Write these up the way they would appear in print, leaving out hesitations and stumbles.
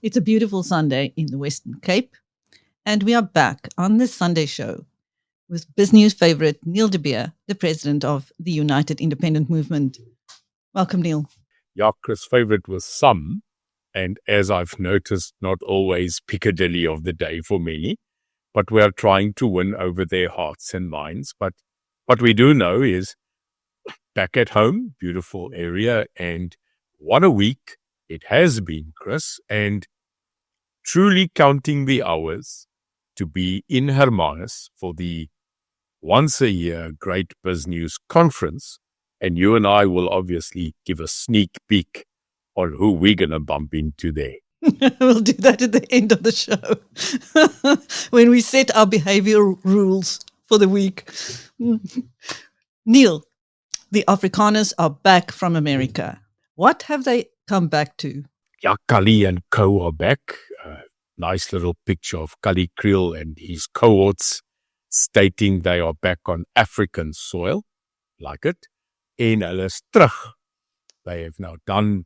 It's a beautiful Sunday in the Western Cape, and we are back on this Sunday show with BizNews favorite Neil de Beer, the president of the United Independent Movement. Welcome, Neil. Yeah, Chris, favorite with some, and as I've noticed, not always Piccadilly of the day for many, but we are trying to win over their hearts and minds. But what we do know is back at home, beautiful area, and what a week it has been, Chris, and truly counting the hours to be in Hermanus for the once a year Great BizNews Conference. And you and I will obviously give a sneak peek on who we're going to bump into there. We'll do that at the end of the show when we set our behavioral rules for the week. Neil, the Afrikaners are back from America. What have they come back to? Yeah, Kallie and co are back. Nice little picture of Kallie Kriel and his cohorts stating they are back on African soil. Like it. En hulle is terug. They have now done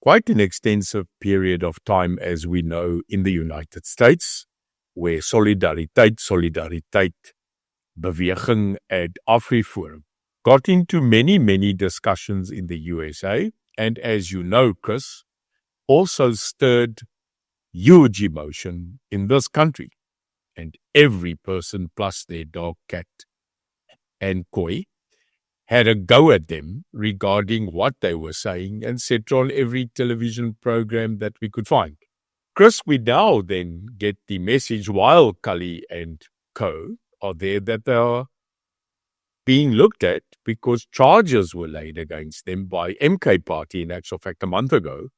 quite an extensive period of time, as we know, in the United States, where solidariteit, beweging at AfriForum got into many discussions in the USA, and as you know, Chris, also stirred huge emotion in this country. And every person plus their dog, cat, and koi had a go at them regarding what they were saying and set on every television program that we could find. Chris, we now then get the message while Kallie and co are there that they are being looked at because charges were laid against them by MK Party, in actual fact, a month ago,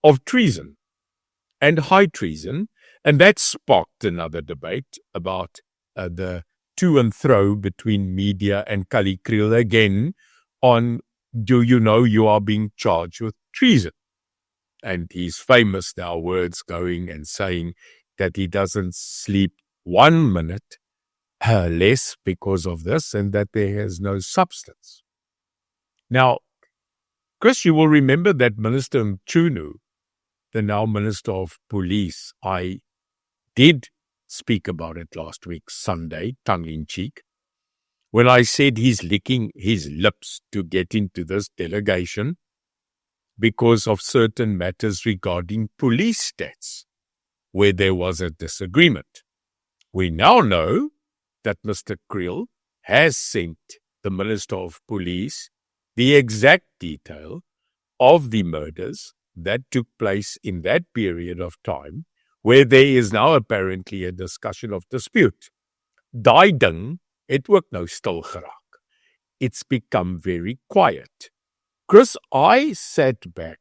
of treason and high treason. And that sparked another debate about the to and fro between media and Kallie Kriel again on, do you know you are being charged with treason? And his famous now words going and saying that he doesn't sleep 1 minute less because of this and that there has no substance. Now, Chris, you will remember that Minister Mchunu, the now Minister of Police, I did speak about it last week, Sunday, tongue-in-cheek, when I said he's licking his lips to get into this delegation because of certain matters regarding police stats, where there was a disagreement. We now know that Mr. Kriel has sent the Minister of Police the exact detail of the murders that took place in that period of time, where there is now apparently a discussion of dispute. Daai ding het ook nou stil geraak. It's become very quiet. Chris, I sat back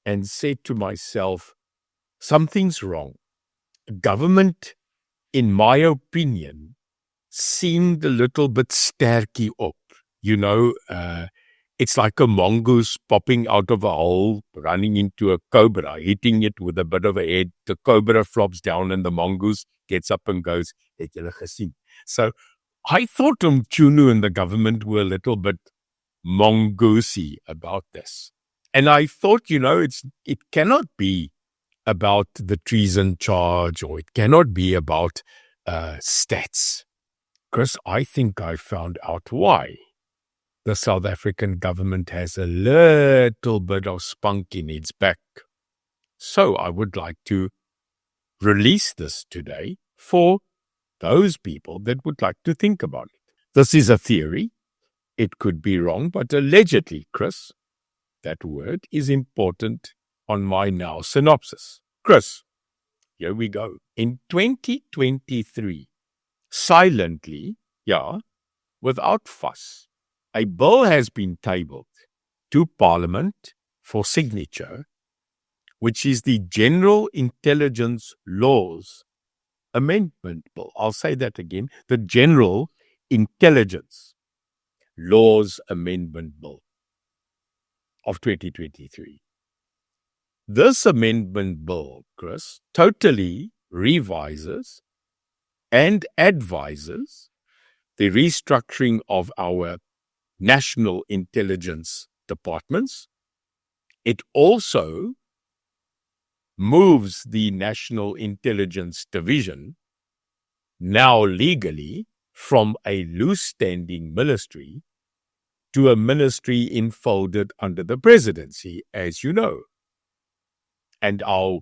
and said to myself, something's wrong. Government, in my opinion, seemed a little bit sterkie op. You know, it's like a mongoose popping out of a hole, running into a cobra, hitting it with a bit of a head. The cobra flops down and the mongoose gets up and goes, het julle gesien? So I thought Mchunu and the government were a little bit mongoosey about this. And I thought, you know, it cannot be about the treason charge, or it cannot be about stats. Chris, I think I found out why. The South African government has a little bit of spunk in its back. So I would like to release this today for those people that would like to think about it. This is a theory. It could be wrong, but allegedly, Chris, that word is important on my now synopsis. Chris, here we go. In 2023, silently, without fuss, a bill has been tabled to Parliament for signature, which is the General Intelligence Laws Amendment Bill. I'll say that again. The General Intelligence Laws Amendment Bill of 2023. This amendment bill, Chris, totally revises and advises the restructuring of our national intelligence departments. It also moves the National Intelligence Division, now legally, from a loose-standing ministry to a ministry enfolded under the presidency, as you know. And our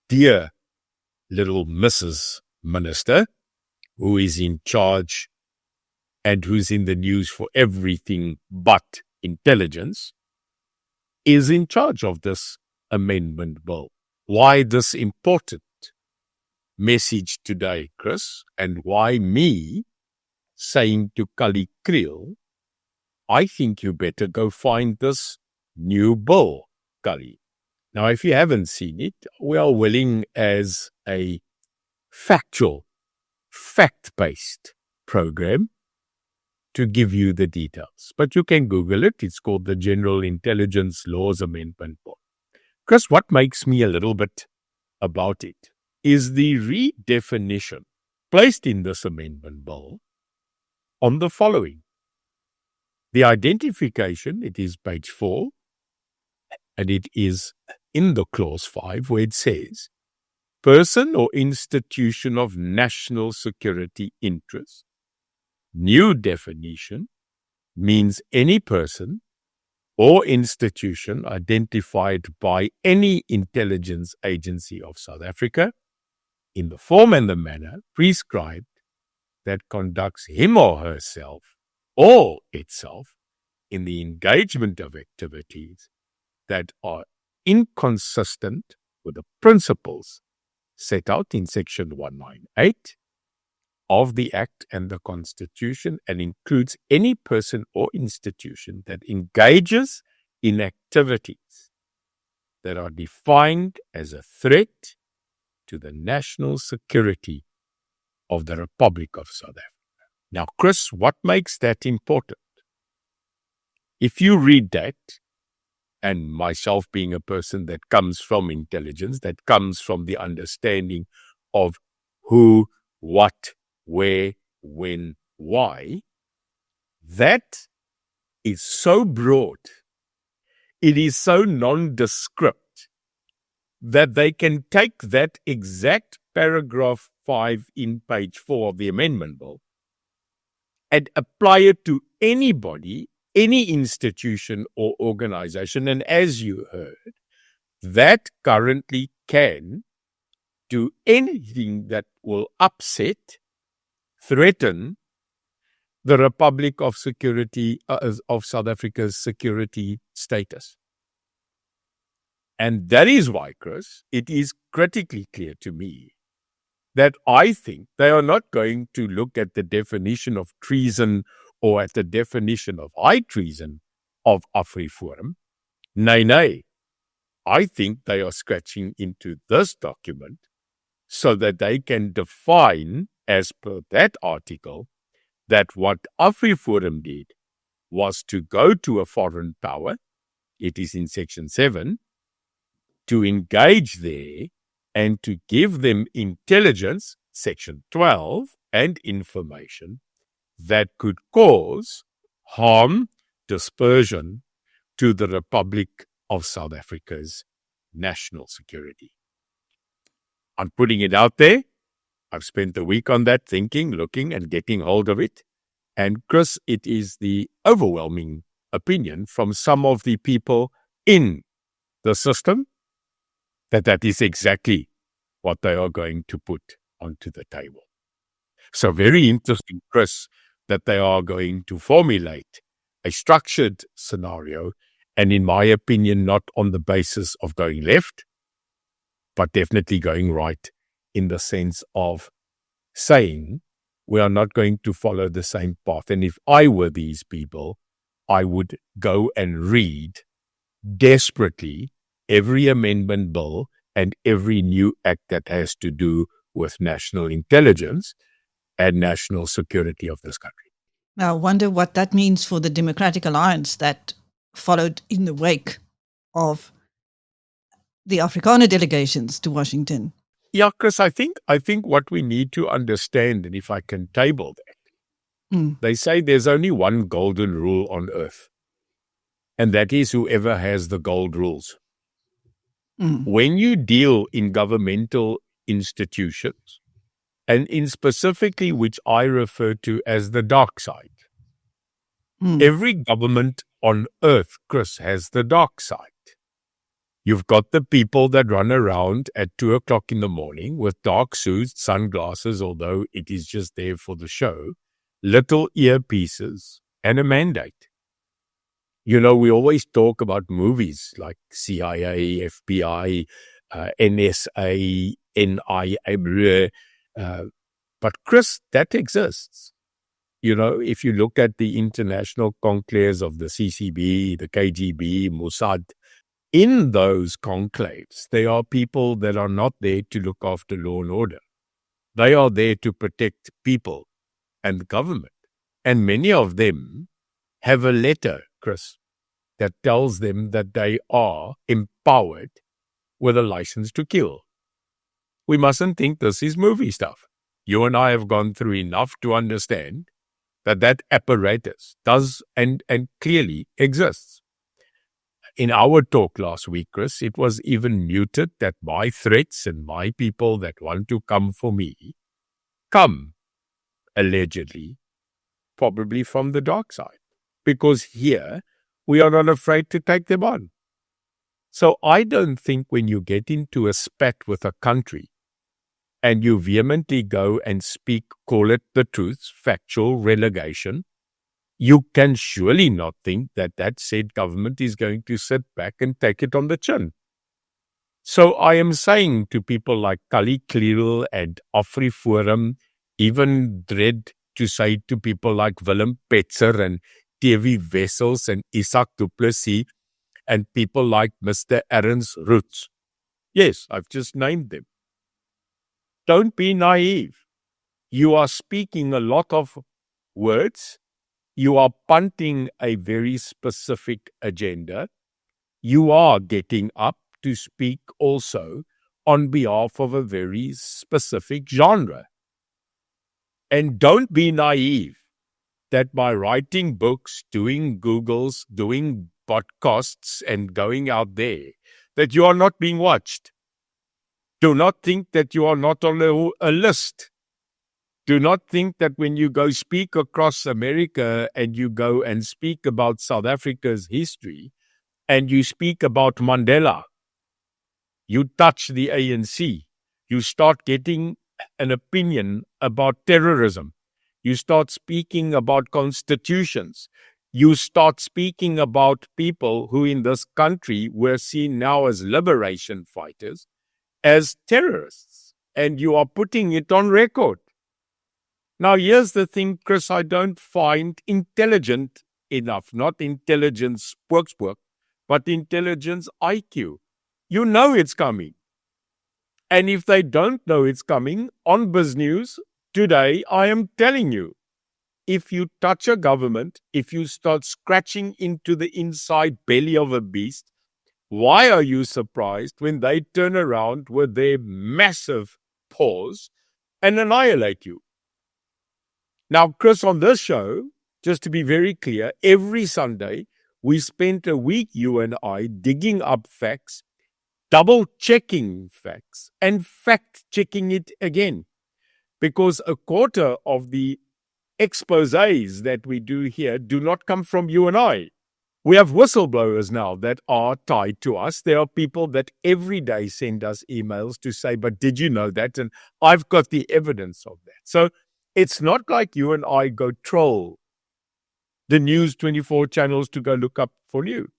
dear little Mrs. Minister, who is in charge and who's in the news for everything but intelligence, is in charge of this amendment bill. Why this important message today, Chris, and why me saying to Kallie Kriel, I think you better go find this new bill, Kallie. Now, if you haven't seen it, we are willing as a factual, fact-based program to give you the details. But you can Google it. It's called the General Intelligence Laws Amendment Bill. Chris, what makes me a little bit about it is the redefinition placed in this amendment bill on the following. The identification, it is page 4, and it is in the clause 5 where it says, person or institution of national security interest. New definition means any person or institution identified by any intelligence agency of South Africa in the form and the manner prescribed that conducts him or herself or itself in the engagement of activities that are inconsistent with the principles set out in Section 198 of the Act and the Constitution, and includes any person or institution that engages in activities that are defined as a threat to the national security of the Republic of South Africa. Now, Chris, what makes that important? If you read that, and myself being a person that comes from intelligence, that comes from the understanding of who, what, where, when, why, that is so broad, it is so nondescript, that they can take that exact paragraph 5 in page 4 of the amendment bill and apply it to anybody, any institution or organization. And as you heard, that currently can do anything that will upset, threaten the Republic of Security of South Africa's security status. And that is why, Chris, it is critically clear to me that I think they are not going to look at the definition of treason or at the definition of high treason of AfriForum. Nay. I think they are scratching into this document so that they can define, as per that article, that what AfriForum did was to go to a foreign power, it is in Section 7, to engage there and to give them intelligence, Section 12, and information that could cause harm, dispersion to the Republic of South Africa's national security. I'm putting it out there. I've spent a week on that, thinking, looking, and getting hold of it. And Chris, it is the overwhelming opinion from some of the people in the system that is exactly what they are going to put onto the table. So very interesting, Chris, that they are going to formulate a structured scenario, and in my opinion, not on the basis of going left, but definitely going right, in the sense of saying we are not going to follow the same path. And if I were these people, I would go and read desperately every amendment bill and every new act that has to do with national intelligence and national security of this country. Now, I wonder what that means for the Democratic Alliance that followed in the wake of the Afrikaner delegations to Washington. Yeah, Chris, I think what we need to understand, and if I can table that, they say there's only one golden rule on earth, and that is whoever has the gold rules. When you deal in governmental institutions, and in specifically which I refer to as the dark side, every government on earth, Chris, has the dark side. You've got the people that run around at 2 o'clock in the morning with dark suits, sunglasses, although it is just there for the show, little earpieces, and a mandate. You know, we always talk about movies like CIA, FBI, NSA, NIA, but Chris, that exists. You know, if you look at the international conclaves of the CCB, the KGB, Mossad, in those conclaves, there are people that are not there to look after law and order. They are there to protect people and government. And many of them have a letter, Chris, that tells them that they are empowered with a license to kill. We mustn't think this is movie stuff. You and I have gone through enough to understand that that apparatus does and clearly exists. In our talk last week, Chris, it was even muted that my threats and my people that want to come for me come, allegedly, probably from the dark side. Because here, we are not afraid to take them on. So I don't think when you get into a spat with a country and you vehemently go and speak, call it the truth, factual relegation, you can surely not think that that said government is going to sit back and take it on the chin. So I am saying to people like Kallie Kriel and AfriForum, even dread to say to people like Willem Petzer and TV Wessels and Isak du Plessis and people like Mr. Ernst Roots. Yes, I've just named them. Don't be naive. You are speaking a lot of words. You are punting a very specific agenda. You are getting up to speak also on behalf of a very specific genre. And don't be naive that by writing books, doing Googles, doing podcasts, and going out there, that you are not being watched. Do not think that you are not on a list. Do not think that when you go speak across America and you go and speak about South Africa's history and you speak about Mandela, you touch the ANC, you start getting an opinion about terrorism. You start speaking about constitutions. You start speaking about people who in this country were seen now as liberation fighters, as terrorists. And you are putting it on record. Now, here's the thing, Chris, I don't find intelligent enough, not intelligence spook, but intelligence IQ. You know it's coming. And if they don't know it's coming, on BizNews today, I am telling you, if you touch a government, if you start scratching into the inside belly of a beast, why are you surprised when they turn around with their massive paws and annihilate you? Now, Chris, on this show, just to be very clear, every Sunday, we spent a week, you and I, digging up facts, double-checking facts, and fact-checking it again. Because a quarter of the exposés that we do here do not come from you and I. We have whistleblowers now that are tied to us. There are people that every day send us emails to say, but did you know that? And I've got the evidence of that. So it's not like you and I go troll the News 24 channels to go look up for news.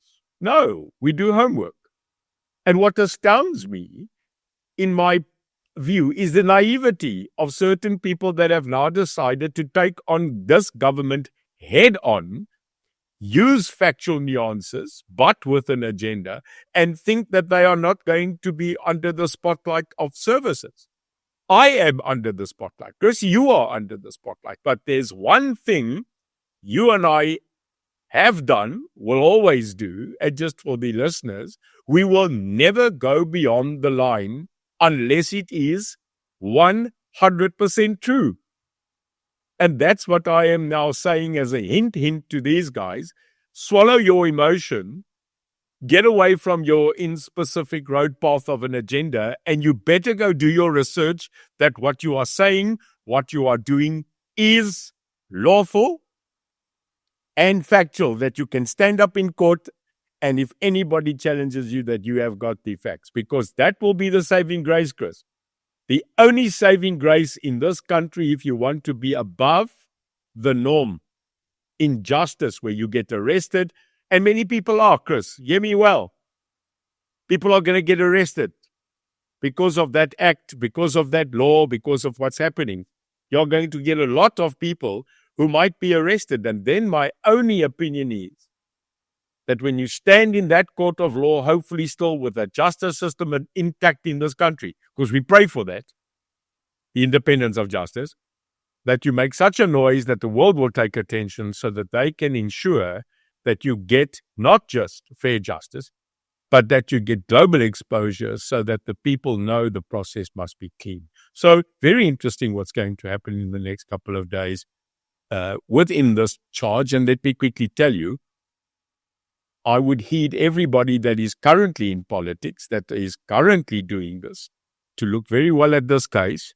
No, we do homework. And what astounds me, in my view, is the naivety of certain people that have now decided to take on this government head on, use factual nuances, but with an agenda, and think that they are not going to be under the spotlight of services. I am under the spotlight. Chris, you are under the spotlight. But there's one thing you and I have done, will always do, and just for the listeners, we will never go beyond the line unless it is 100% true. And that's what I am now saying as a hint to these guys. Swallow your emotion get away from your in-specific road path of an agenda, and you better go do your research that what you are saying, what you are doing is lawful and factual, that you can stand up in court and if anybody challenges you, that you have got the facts, because that will be the saving grace, Chris. The only saving grace in this country, if you want to be above the norm in justice, where you get arrested, and many people are, Chris, hear me well. People are going to get arrested because of that act, because of that law, because of what's happening. You're going to get a lot of people who might be arrested. And then my only opinion is that when you stand in that court of law, hopefully still with a justice system intact in this country, because we pray for that, the independence of justice, that you make such a noise that the world will take attention so that they can ensure that you get not just fair justice, but that you get global exposure so that the people know the process must be clean. So very interesting what's going to happen in the next couple of days within this charge. And let me quickly tell you, I would heed everybody that is currently in politics, that is currently doing this, to look very well at this case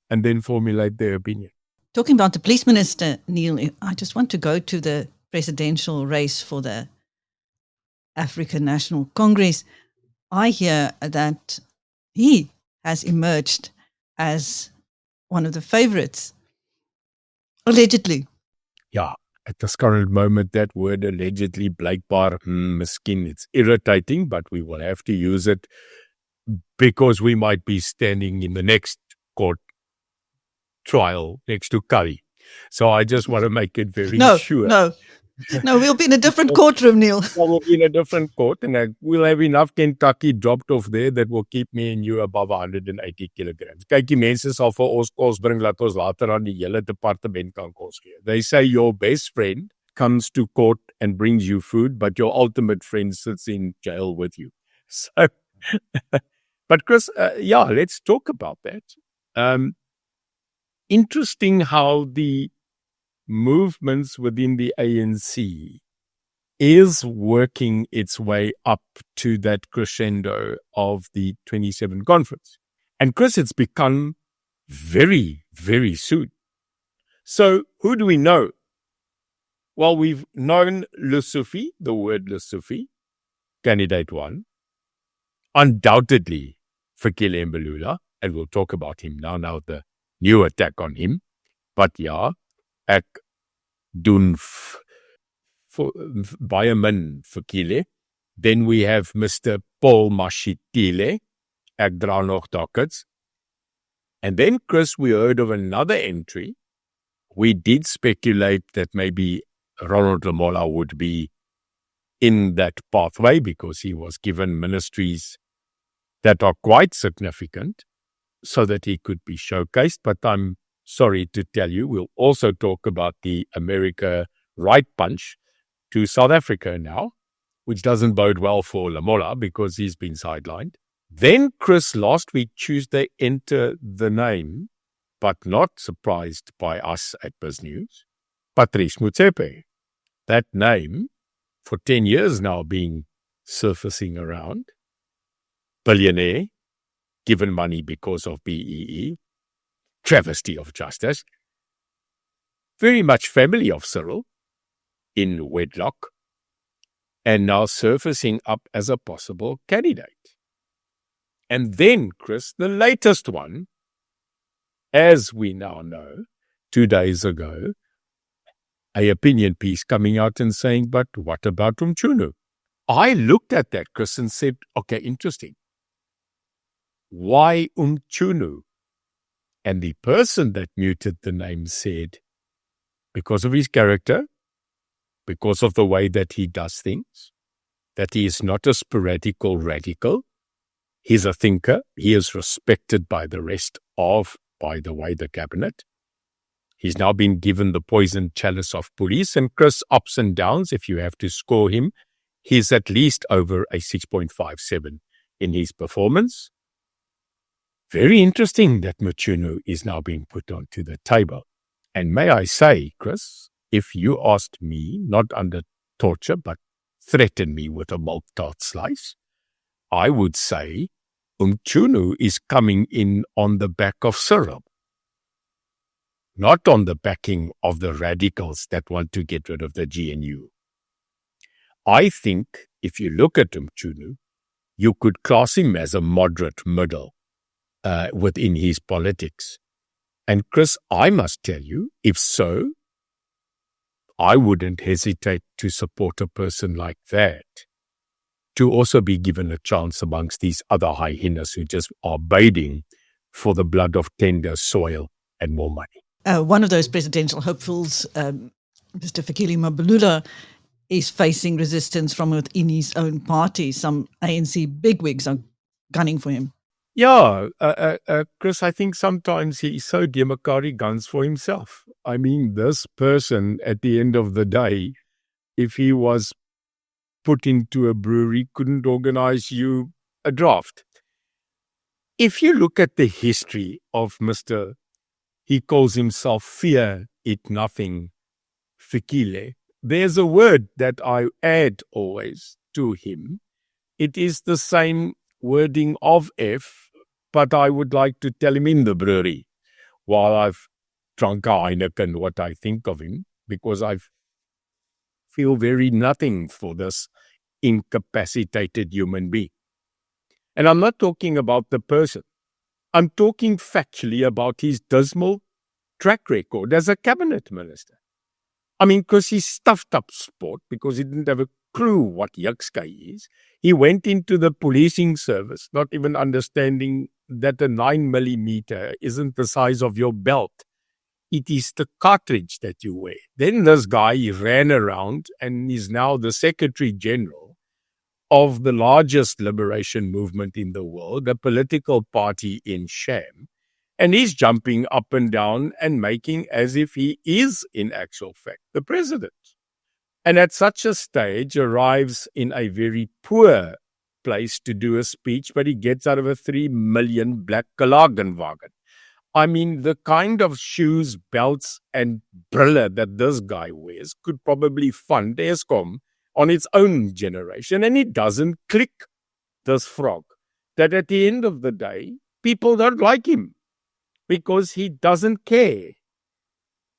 and then formulate their opinion. Talking about the police minister, Neil, I just want to go to the presidential race for the African National Congress. I hear that he has emerged as one of the favorites, allegedly. Yeah, at this current moment, that word allegedly, blijkbaar, miskien, it's irritating, but we will have to use it because we might be standing in the next court trial next to Kallie. So I just want to make it very sure. No, we'll be in a different courtroom, Neil. We'll be in a different court, and we'll have enough Kentucky dropped off there that will keep me and you above 180 kilograms. Kyk, die mense sal vir ons kos bring, laat ons later aan die hele departement kan kos gee. They say your best friend comes to court and brings you food, but your ultimate friend sits in jail with you. So, but Chris, let's talk about that. Interesting how the movements within the ANC is working its way up to that crescendo of the 27 conference. And Chris, it's become very, very soon. So who do we know? Well, we've known Lesotho, the word Lesotho, candidate one. Undoubtedly, Fikile Mbalula, and we'll talk about him now the new attack on him. But yeah, ek doen baie min Fikile. Then we have Mr. Paul Mashitile, ek dra nog dockets. And then, Chris, we heard of another entry. We did speculate that maybe Ronald Lamola would be in that pathway because he was given ministries that are quite significant so that he could be showcased. But I'm sorry to tell you, we'll also talk about the America right punch to South Africa now, which doesn't bode well for Lamola because he's been sidelined. Then, Chris, last week, Tuesday, enter the name, but not surprised by us at BizNews, Patrice Motsepe. That name, for 10 years now being surfacing around, billionaire, given money because of BEE, travesty of justice, very much family of Cyril, in wedlock, and now surfacing up as a possible candidate. And then, Chris, the latest one, as we now know, 2 days ago, an opinion piece coming out and saying, but what about Mchunu? I looked at that, Chris, and said, okay, interesting. Why Mchunu? And the person that muted the name said, because of his character, because of the way that he does things, that he is not a sporadical radical. He's a thinker. He is respected by the rest of, by the way, the cabinet. He's now been given the poison chalice of police, and Chris, ups and downs, if you have to score him, he's at least over a 6.57 in his performance. Very interesting that Mchunu is now being put onto the table. And may I say, Chris, if you asked me, not under torture, but threaten me with a milk tart slice, I would say Mchunu is coming in on the back of Cyril, not on the backing of the radicals that want to get rid of the GNU. I think if you look at Mchunu, you could class him as a moderate middle within his politics. And Chris, I must tell you, if so, I wouldn't hesitate to support a person like that to also be given a chance amongst these other hyenas who just are bidding for the blood of tender soil and more money. One of those presidential hopefuls, Mr. Fikile Mbalula, is facing resistance from within his own party. Some ANC bigwigs are gunning for him. Yeah, Chris, I think sometimes he's so democratic, he guns for himself. I mean, this person, at the end of the day, if he was put into a brewery, couldn't organize you a draft. If you look at the history of Mr. He calls himself Fear It Nothing Fikile, there's a word that I add always to him. It is the same wording of F, but I would like to tell him in the brewery while I've drunk a Heineken what I think of him, because I feel very nothing for this incapacitated human being. And I'm not talking about the person. I'm talking factually about his dismal track record as a cabinet minister. I mean, because he stuffed up sport because he didn't have a clue what Yuxkai is. He went into the policing service, not even understanding that a 9mm isn't the size of your belt. It is the cartridge that you wear. Then this guy, he ran around and is now the Secretary General of the largest liberation movement in the world, a political party in sham. And he's jumping up and down and making as if he is, in actual fact, the president. And at such a stage arrives in a very poor place to do a speech, but he gets out of a 3 million black Kalagenwagen. I mean, the kind of shoes, belts, and brille that this guy wears could probably fund Eskom on its own generation. And it doesn't click, this frog, that at the end of the day, people don't like him because he doesn't care.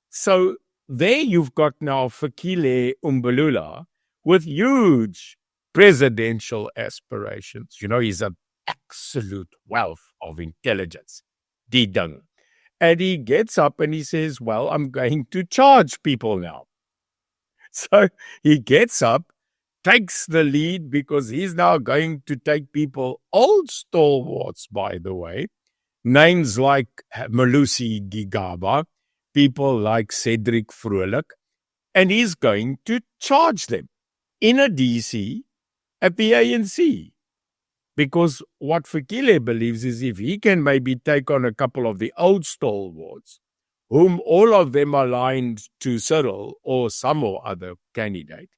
So there you've got now Fikile Mbalula with huge presidential aspirations. You know, he's an absolute wealth of intelligence. Didang. And he gets up and he says, well, I'm going to charge people now. So he gets up, takes the lead because he's now going to take people, old stalwarts, by the way, names like Malusi Gigaba, people like Cedric Vrolik, and he's going to charge them in a DC at the ANC. Because what Fikile believes is if he can maybe take on a couple of the old stalwarts, whom all of them are aligned to Cyril or some or other candidate,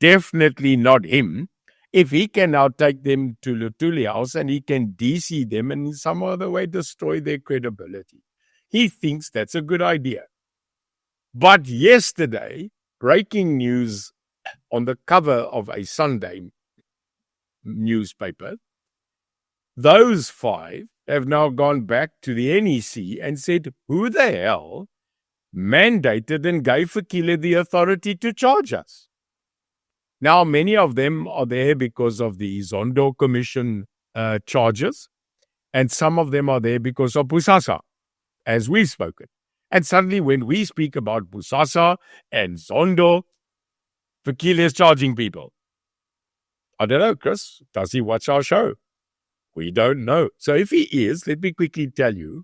definitely not him, if he can now take them to Lutuli House and he can DC them and in some other way destroy their credibility, he thinks that's a good idea. But yesterday, breaking news on the cover of a Sunday newspaper, those 5 have now gone back to the NEC and said, who the hell mandated and gave Fikile the authority to charge us? Now, many of them are there because of the Zondo Commission charges, and some of them are there because of Bosasa, as we've spoken. And suddenly, when we speak about Bosasa and Zondo, Fikile is charging people. I don't know, Chris. Does he watch our show? We don't know. So if he is, let me quickly tell you,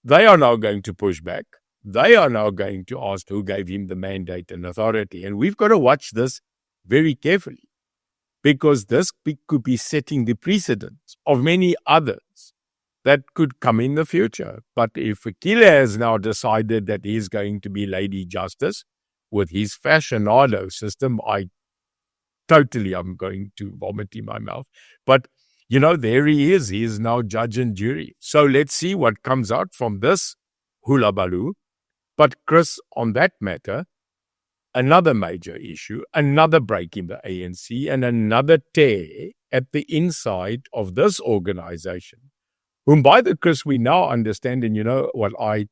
they are now going to push back. They are now going to ask who gave him the mandate and authority. And we've got to watch this very carefully because this could be setting the precedent of many others that could come in the future. But if Fikile has now decided that he's going to be Lady Justice with his fashionado system, I'm going to vomit in my mouth. But, you know, there he is. He is now judge and jury. So let's see what comes out from this hula baloo. But Chris, on that matter, another major issue, another break in the ANC, and another tear at the inside of this organization, whom, by the Chris, we now understand, and you know what I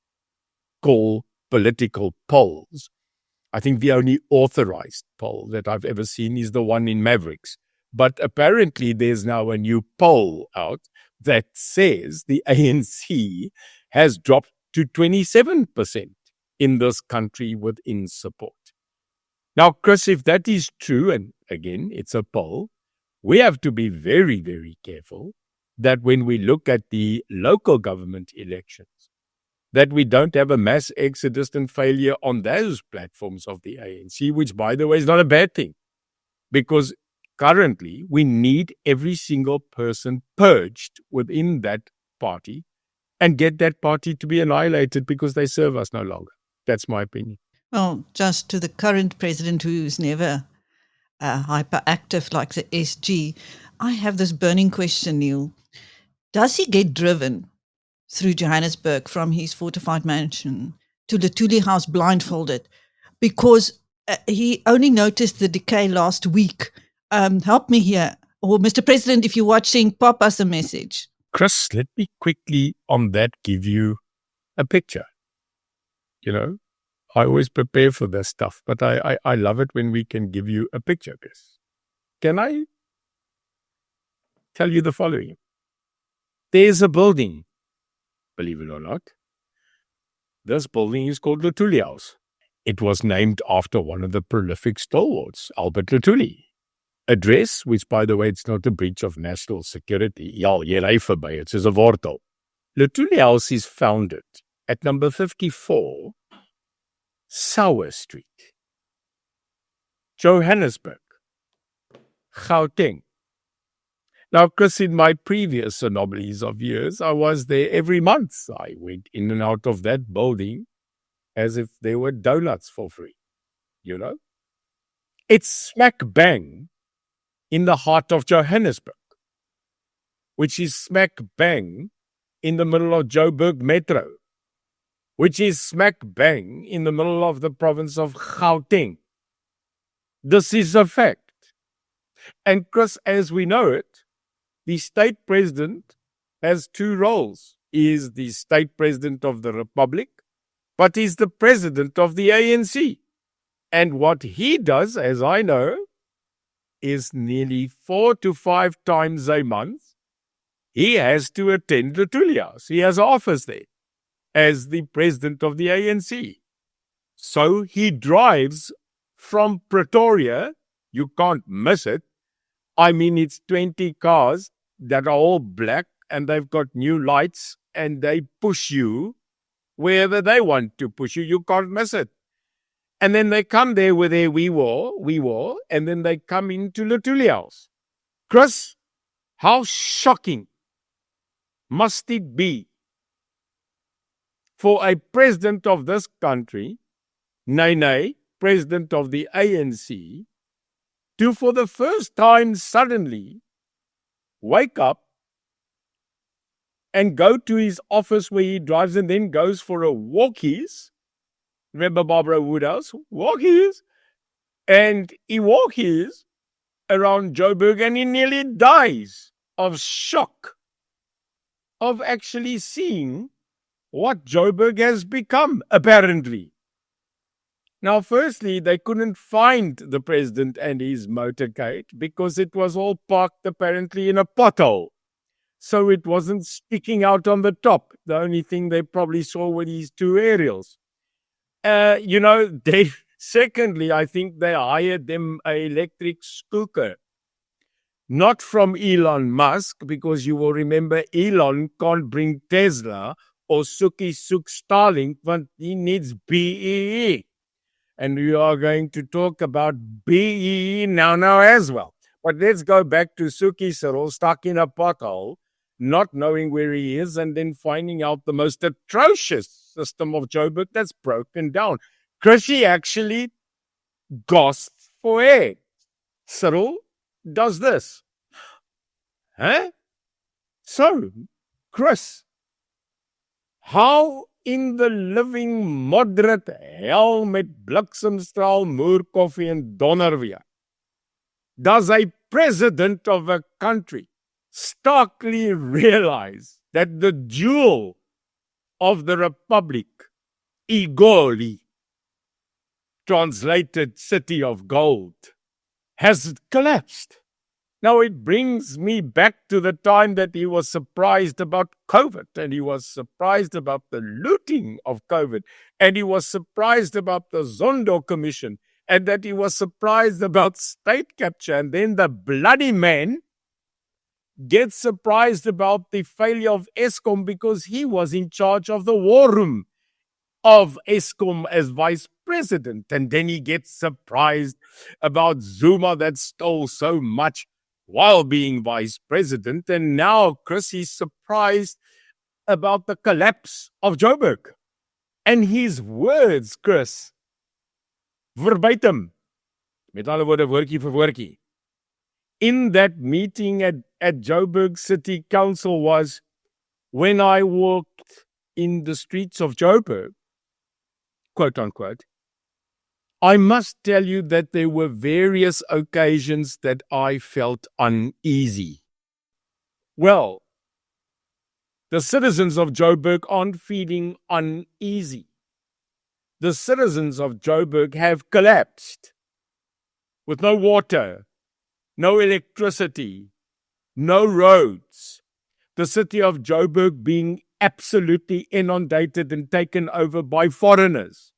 call political polls. I think the only authorized poll that I've ever seen is the one in Mavericks. But apparently there's now a new poll out that says the ANC has dropped to 27% in this country within support. Now, Chris, if that is true, and again, it's a poll, we have to be very, very careful that when we look at the local government elections, that we don't have a mass exodus and failure on those platforms of the ANC, which, by the way, is not a bad thing. Because currently, we need every single person purged within that party and get that party to be annihilated because they serve us no longer. That's my opinion. Well, just to the current president, who's never hyperactive like the SG, I have this burning question, Neil. Does he get driven through Johannesburg from his fortified mansion to the Thule house blindfolded because he only noticed the decay last week? Help me here. Or Mr. President, if you're watching, pop us a message. Chris, let me quickly on that give you a picture. You know, I always prepare for this stuff, but I love it when we can give you a picture, Chris. Can I tell you the following? There's a building, believe it or not. This building is called Luthuli House. It was named after one of the prolific stalwarts, Albert Luthuli. Address, which, by the way, it's not a breach of national security. Ja, jy ry verby, it's a wortel. Luthuli House is founded at number 54, Sauer Street, Johannesburg, Gauteng. Now, Chris, in my previous anomalies of years, I was there every month. I went in and out of that building as if there were donuts for free, you know. It's smack bang in the heart of Johannesburg, which is smack bang in the middle of Joburg Metro, which is smack bang in the middle of the province of Gauteng. This is a fact. And Chris, as we know it, the state president has two roles. He is the state president of the republic, but he's the president of the ANC. And what he does, as I know, is nearly 4 to 5 times a month, he has to attend Luthuli House. He has an office there as the president of the ANC. So he drives from Pretoria. You can't miss it. I mean, it's 20 cars that are all black and they've got new lights and they push you wherever they want to push you. You can't miss it. And then they come there with their we war, and then they come into Luthuli House. Chris, how shocking must it be for a president of this country, president of the ANC, to for the first time suddenly wake up and go to his office where he drives and then goes for a walkies. Remember Barbara Woodhouse? Walkies. And he walkies around Joburg and he nearly dies of shock of actually seeing what Joburg has become, apparently. Now, firstly, they couldn't find the president and his motorcade because it was all parked apparently in a pothole. So it wasn't sticking out on the top. The only thing they probably saw were these two aerials. Secondly, I think they hired them an electric scooter. Not from Elon Musk, because you will remember Elon can't bring Tesla or Suki Starlink, but he needs BEE. And we are going to talk about BEE now as well. But let's go back to Suki Cyril stuck in a pothole, not knowing where he is, and then finding out the most atrocious system of Joburg that's broken down. Krishy actually gasps for air. Cyril does this. Huh? So, Chris, how in the living moderate hel met bliksemstraal, moerkoffie en donderweer does a president of a country starkly realize that the jewel of the republic, Igoli, translated city of gold, has collapsed. Now it brings me back to the time that he was surprised about COVID, and he was surprised about the looting of COVID, and he was surprised about the Zondo Commission, and that he was surprised about state capture. And then the bloody man gets surprised about the failure of Eskom because he was in charge of the war room of Eskom as vice president. And then he gets surprised about Zuma that stole so much while being vice president. And now, Chris, he's surprised about the collapse of Joburg. And his words, Chris, verbatim, met alle woorde woordjie vir woordjie, in that meeting at Joburg City Council was, when I walked in the streets of Joburg, quote unquote, I must tell you that there were various occasions that I felt uneasy. Well, the citizens of Joburg aren't feeling uneasy. The citizens of Joburg have collapsed with no water, no electricity, no roads. The city of Joburg being absolutely inundated and taken over by foreigners.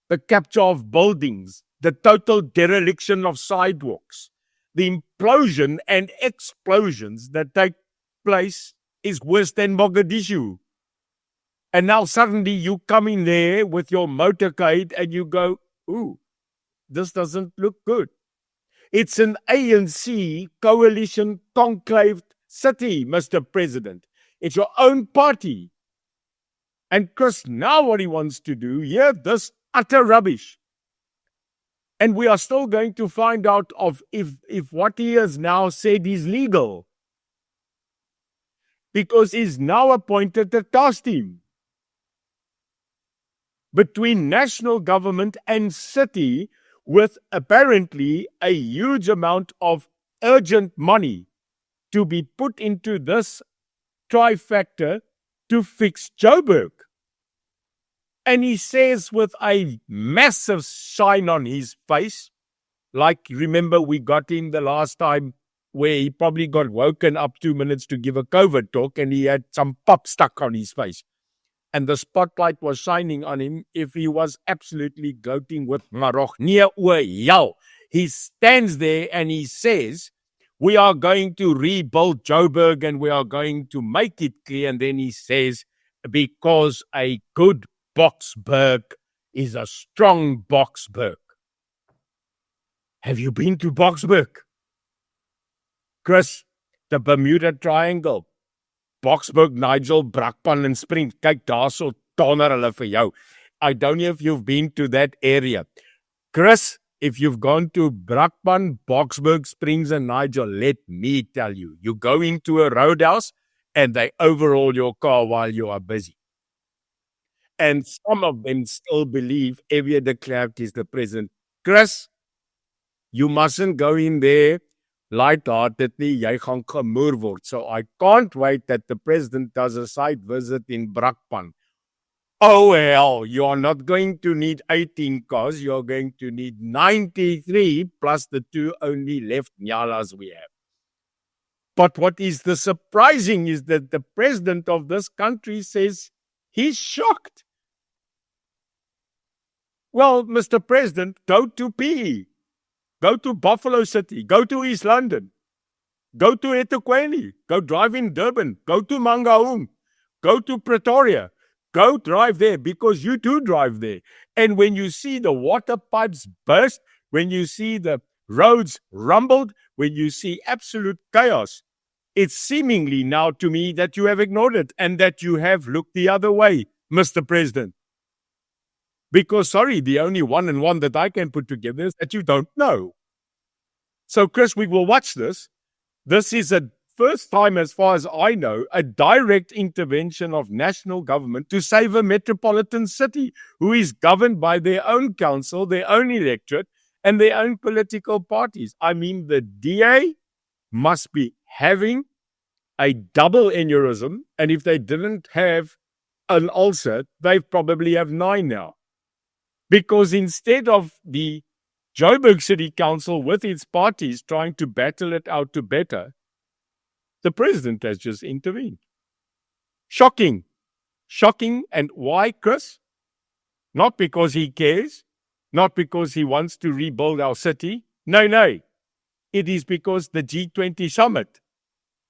The capture of buildings, the total dereliction of sidewalks, the implosion and explosions that take place is worse than Mogadishu. And now suddenly you come in there with your motorcade and you go, ooh, this doesn't look good. It's an ANC coalition conclaved city, Mr. President. It's your own party. And Chris, now what he wants to do, hear this utter rubbish. And we are still going to find out of if what he has now said is legal. Because he's now appointed a task team between national government and city with apparently a huge amount of urgent money to be put into this trifecta to fix Joburg. And he says with a massive shine on his face, like remember we got in the last time where he probably got woken up 2 minutes to give a COVID talk and he had some pop stuck on his face. And the spotlight was shining on him if he was absolutely gloating with Maroch near Yao. He stands there and he says, we are going to rebuild Joburg and we are going to make it clear. And then he says, because a good Boksburg is a strong Boksburg. Have you been to Boksburg? Chris, the Bermuda Triangle. Boksburg, Nigel, Brakpan and Springs. Kyk, daarso donder hulle vir jou. I don't know if you've been to that area. Chris, if you've gone to Brakpan, Boksburg, Springs and Nigel, let me tell you, you go into a roadhouse and they overhaul your car while you are busy. And some of them still believe F.W. de Klerk is the president. Chris, you mustn't go in there light-heartedly, jy gaan gemoer word. So I can't wait that the president does a site visit in Brakpan. Oh hell, you are not going to need 18 cars, you are going to need 93 plus the 2 only left Nyalas we have. But what is the surprising is that the president of this country says he's shocked. Well, Mr. President, go to PE. Go to Buffalo City. Go to East London. Go to eThekwini. Go drive in Durban. Go to Mangaung. Go to Pretoria. Go drive there because you do drive there. And when you see the water pipes burst, when you see the roads rumbled, when you see absolute chaos, it's seemingly now to me that you have ignored it and that you have looked the other way, Mr. President. Because, sorry, the only one and one that I can put together is that you don't know. So, Chris, we will watch this. This is a first time, as far as I know, a direct intervention of national government to save a metropolitan city who is governed by their own council, their own electorate, and their own political parties. I mean, the DA must be having a double aneurysm, and if they didn't have an ulcer, they probably have 9 now. Because instead of the Joburg City Council with its parties trying to battle it out to better, the president has just intervened. Shocking. Shocking. And why, Chris? Not because he cares, not because he wants to rebuild our city. No. It is because the G20 summit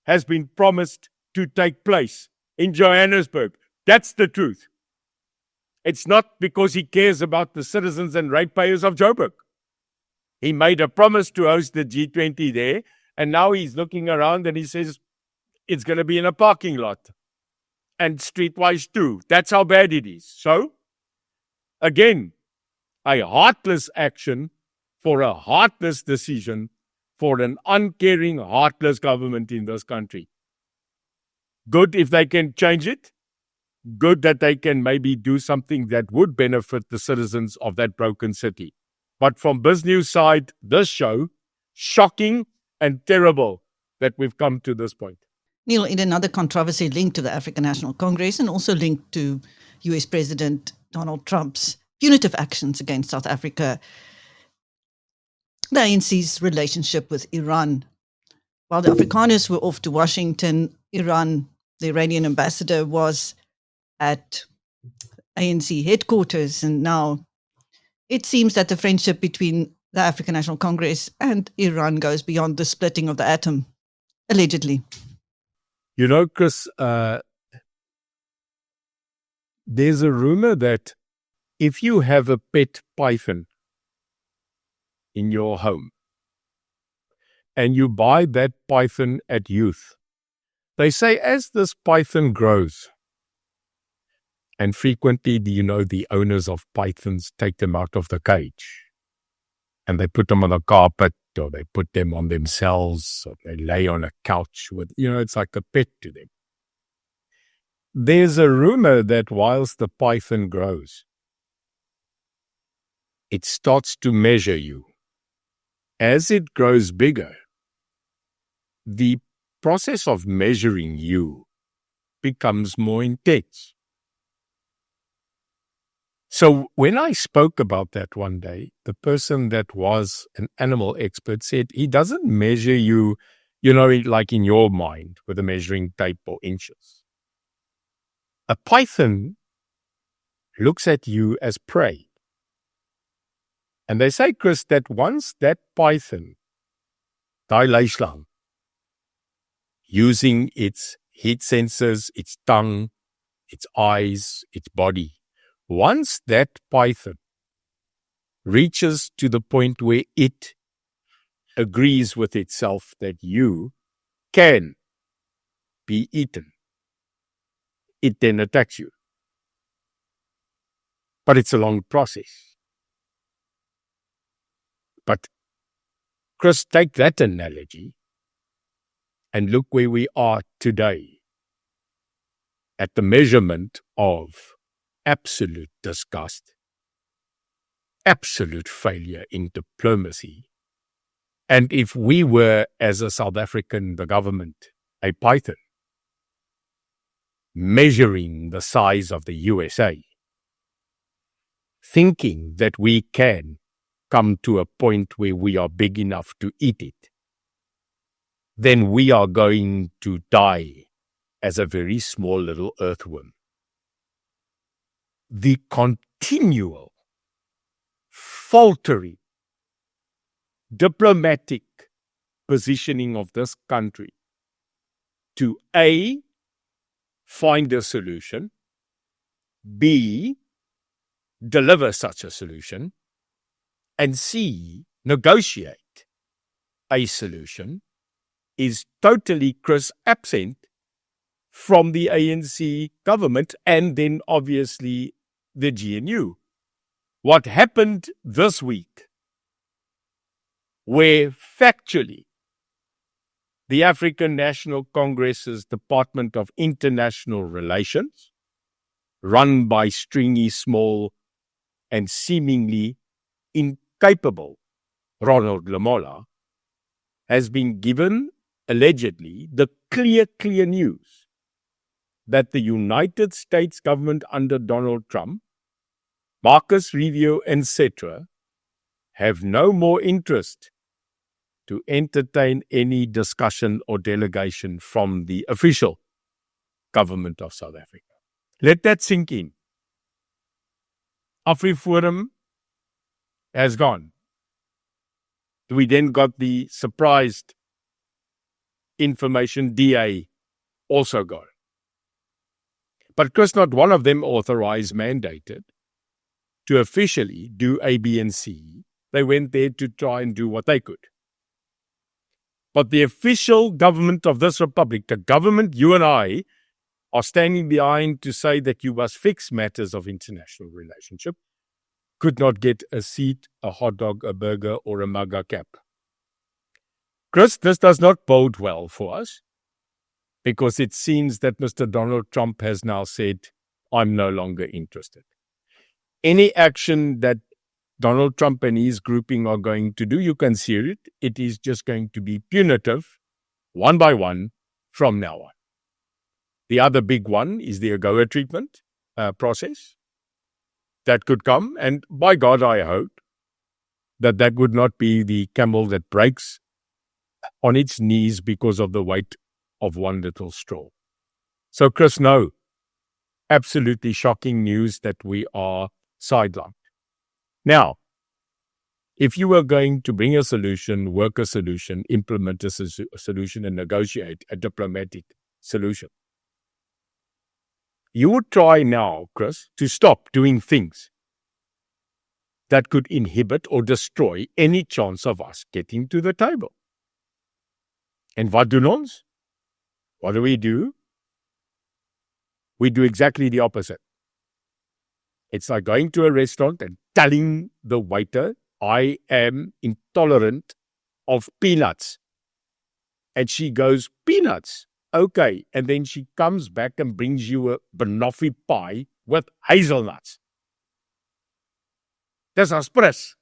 has been promised to take place in Johannesburg. That's the truth. It's not because he cares about the citizens and ratepayers of Joburg. He made a promise to host the G20 there, and now he's looking around and he says it's going to be in a parking lot and streetwise too. That's how bad it is. So, again, a heartless action for a heartless decision for an uncaring, heartless government in this country. Good if they can change it. Good that they can maybe do something that would benefit the citizens of that broken city. But from BizNews side, this show, shocking and terrible that we've come to this point. Neil, in another controversy linked to the African National Congress and also linked to US President Donald Trump's punitive actions against South Africa, the ANC's relationship with Iran. While the Afrikaners were off to Washington, Iran, the Iranian ambassador, was at ANC headquarters, and now it seems that the friendship between the African National Congress and Iran goes beyond the splitting of the atom, allegedly. You know, Chris, there's a rumor that if you have a pet python in your home and you buy that python at youth, they say as this python grows, and frequently, the owners of pythons take them out of the cage and they put them on a carpet or they put them on themselves or they lay on a couch with, it's like a pet to them. There's a rumor that whilst the python grows, it starts to measure you. As it grows bigger, the process of measuring you becomes more intense. So when I spoke about that one day, the person that was an animal expert said he doesn't measure you, like in your mind with a measuring tape or inches. A python looks at you as prey. And they say, Chris, that once that python, daai luislang, using its heat sensors, its tongue, its eyes, its body, once that python reaches to the point where it agrees with itself that you can be eaten, it then attacks you. But it's a long process. But, Chris, take that analogy and look where we are today at the measurement of absolute disgust, absolute failure in diplomacy. And if we were, as a South African, the government, a python, measuring the size of the USA, thinking that we can come to a point where we are big enough to eat it, then we are going to die as a very small little earthworm. The continual, faltering, diplomatic positioning of this country to A, find a solution, B, deliver such a solution, and C, negotiate a solution is totally, Chris, absent from the ANC government and then obviously the GNU. What happened this week, where factually the African National Congress's Department of International Relations, run by stringy, small, and seemingly incapable Ronald Lamola, has been given, allegedly, the clear news that the United States government under Donald Trump, Marcus Rubio, etc., have no more interest to entertain any discussion or delegation from the official government of South Africa. Let that sink in. AfriForum has gone. We then got the surprised information, DA also gone. But because not one of them authorized, mandated to officially do A, B, and C, they went there to try and do what they could. But the official government of this republic, the government you and I are standing behind to say that you must fix matters of international relationship, could not get a seat, a hot dog, a burger, or a MAGA cap. Chris, this does not bode well for us, because it seems that Mr. Donald Trump has now said, I'm no longer interested. Any action that Donald Trump and his grouping are going to do, you can see it. It is just going to be punitive, one by one, from now on. The other big one is the AGOA treatment process that could come. And by God, I hope that that would not be the camel that breaks on its knees because of the weight of one little straw. So, Chris, no, absolutely shocking news that we are sidelined. Now, if you were going to bring a solution, work a solution, implement a solution, and negotiate a diplomatic solution, you would try now, Chris, to stop doing things that could inhibit or destroy any chance of us getting to the table. And what do ons? What do? We do exactly the opposite. It's like going to a restaurant and telling the waiter, I am intolerant of peanuts. And she goes, peanuts? Okay. And then she comes back and brings you a banoffee pie with hazelnuts. That's aspres.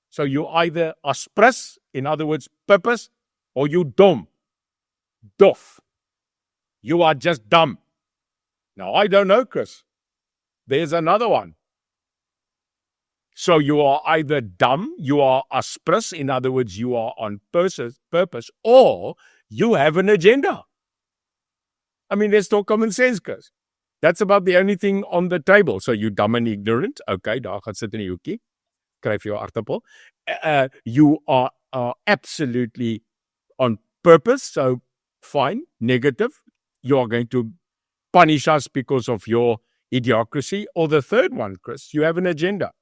So you either aspres, in other words, purpose, or you dom, dof. You are just dumb. Now, I don't know, Chris. There's another one. So you are either dumb, you are aspres, in other words, you are on purpose, or you have an agenda. I mean, let's talk common sense, Chris. That's about the only thing on the table. So you dumb and ignorant. Okay, daar gaan sit in die hoekie. Skryf jou aartappel. You are absolutely on purpose. So fine, negative. You are going to punish us because of your idiocracy. Or the third one, Chris, you have an agenda.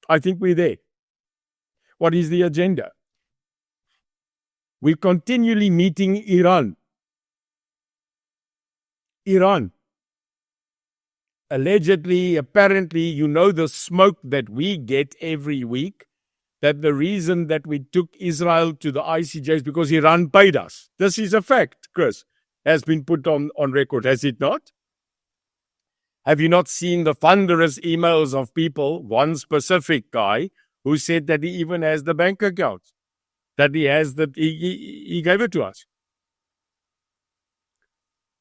I think we're there. What is the agenda? We're continually meeting Iran. Allegedly, apparently, you know the smoke that we get every week, that the reason that we took Israel to the ICJ is because Iran paid us. This is a fact, Chris, has been put on record, has it not? Have you not seen the thunderous emails of people, one specific guy, who said that he even has the bank accounts, that he has he gave it to us.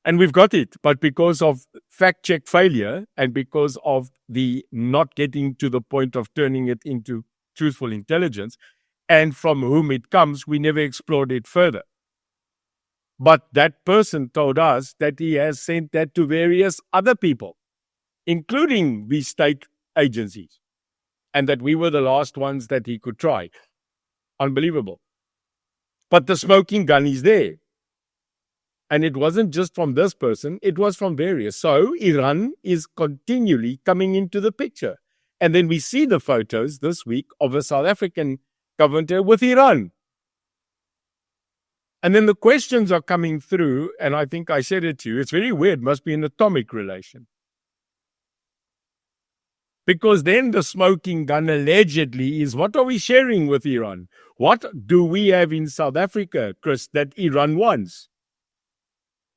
And we've got it, but because of fact-check failure and because of the not getting to the point of turning it into truthful intelligence, and from whom it comes, we never explored it further. But that person told us that he has sent that to various other people, including the state agencies, and that we were the last ones that he could try. Unbelievable. But the smoking gun is there. And it wasn't just from this person, it was from various. So Iran is continually coming into the picture. And then we see the photos this week of a South African governor with Iran. And then the questions are coming through, and I think I said it to you, it's very weird, must be an atomic relation. Because then the smoking gun allegedly is, what are we sharing with Iran? What do we have in South Africa, Chris, that Iran wants?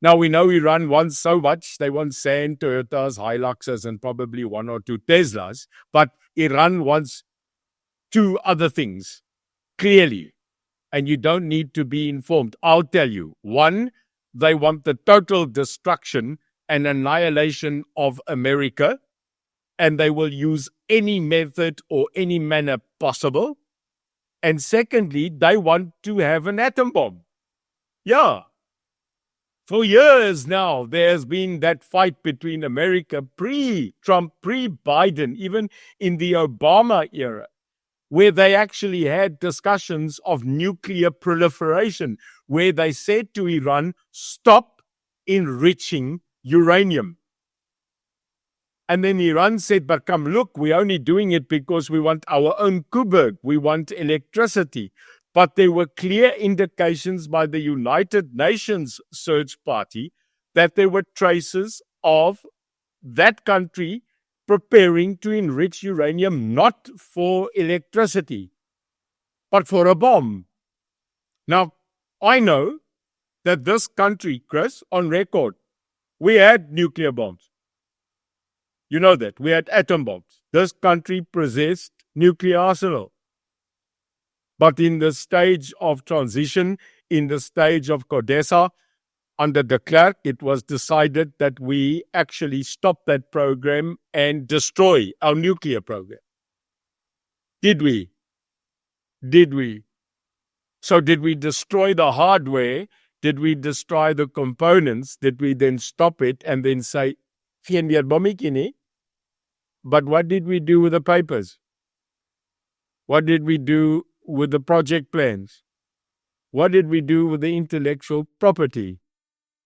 Now, we know Iran wants so much. They want sand, Toyotas, Hiluxes, and probably 1 or 2 Teslas. But Iran wants 2 other things, clearly. And you don't need to be informed. I'll tell you. 1, they want the total destruction and annihilation of America. And they will use any method or any manner possible. And secondly, they want to have an atom bomb. Yeah. For years now, there's been that fight between America pre-Trump, pre-Biden, even in the Obama era, where they actually had discussions of nuclear proliferation, where they said to Iran, stop enriching uranium. And then Iran said, but come look, we're only doing it because we want our own Kuberg. We want electricity. But there were clear indications by the United Nations search party that there were traces of that country preparing to enrich uranium not for electricity, but for a bomb. Now, I know that this country, Chris, on record, we had nuclear bombs. You know that. We had atom bombs. This country possessed nuclear arsenal. But in the stage of transition, in the stage of CODESA, under de Klerk, it was decided that we actually stop that program and destroy our nuclear program. Did we? Did we? So did we destroy the hardware? Did we destroy the components? Did we then stop it and then say, geen meer bommetjie nie? But what did we do with the papers? What did we do with the project plans? What did we do with the intellectual property,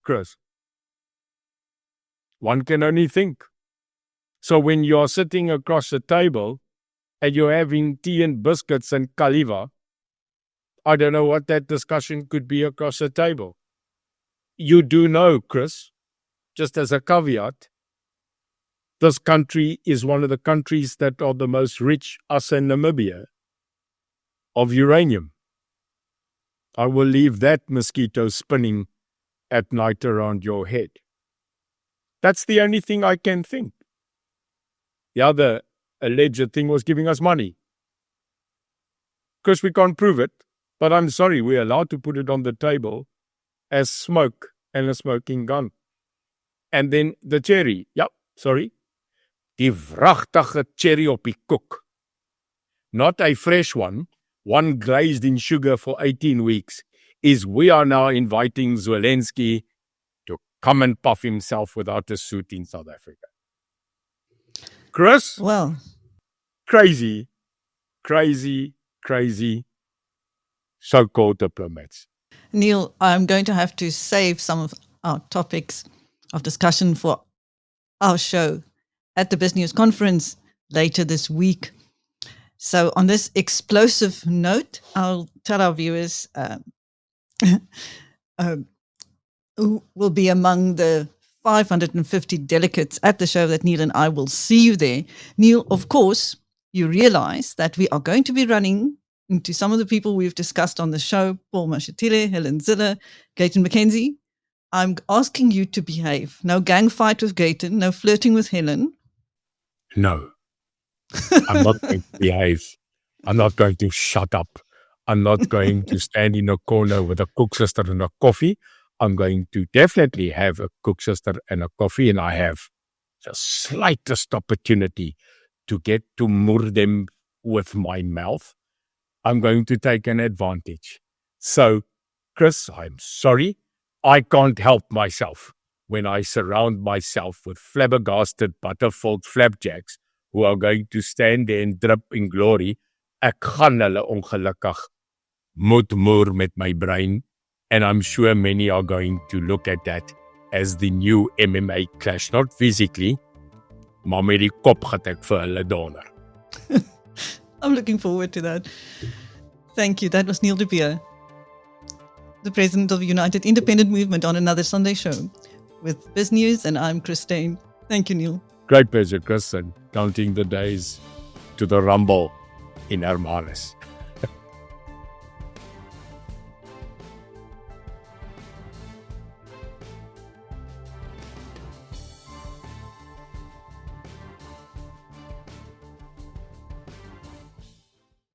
Chris? One can only think. So when you're sitting across the table and you're having tea and biscuits and kaliva, I don't know what that discussion could be across the table. You do know, Chris, just as a caveat, this country is one of the countries that are the most rich, us and Namibia, of uranium. I will leave that mosquito spinning at night around your head. That's the only thing I can think. The other alleged thing was giving us money. Because we can't prove it, but I'm sorry, we're allowed to put it on the table as smoke and a smoking gun. And then the cherry. Yep, sorry. Die wragtige cherry op die koek. Not a fresh one glazed in sugar for 18 weeks, is we are now inviting Zelensky to come and puff himself without a suit in South Africa. Chris? Well, Crazy so-called diplomats. Neil, I'm going to have to save some of our topics of discussion for our show at the Business Conference later this week. So on this explosive note, I'll tell our viewers who will be among the 550 delegates at the show that Neil and I will see you there. Neil, of course, you realize that we are going to be running into some of the people we've discussed on the show, Paul Mashatile, Helen Ziller, Gayton McKenzie. I'm asking you to behave. No gang fight with Gayton, no flirting with Helen. No. I'm not going to behave. I'm not going to shut up. I'm not going to stand in a corner with a cook sister and a coffee. I'm going to definitely have a cook sister and a coffee, and I have the slightest opportunity to get to murder them with my mouth. I'm going to take an advantage. So, Chris, I'm sorry. I can't help myself when I surround myself with flabbergasted butterfilled flapjacks who are going to stand there and drip in glory. Ek gaan hulle ongelukkig moet moer met my brein. And I'm sure many are going to look at that as the new MMA clash. Not physically, maar met die kop gaan ek vir hulle donder. I'm looking forward to that. Thank you. That was Neil de Beer, the president of the United Independent Movement, on another Sunday show with Biz News, and I'm Christine. Thank you, Neil. Great pleasure, Chris, and counting the days to the rumble in Hermanus.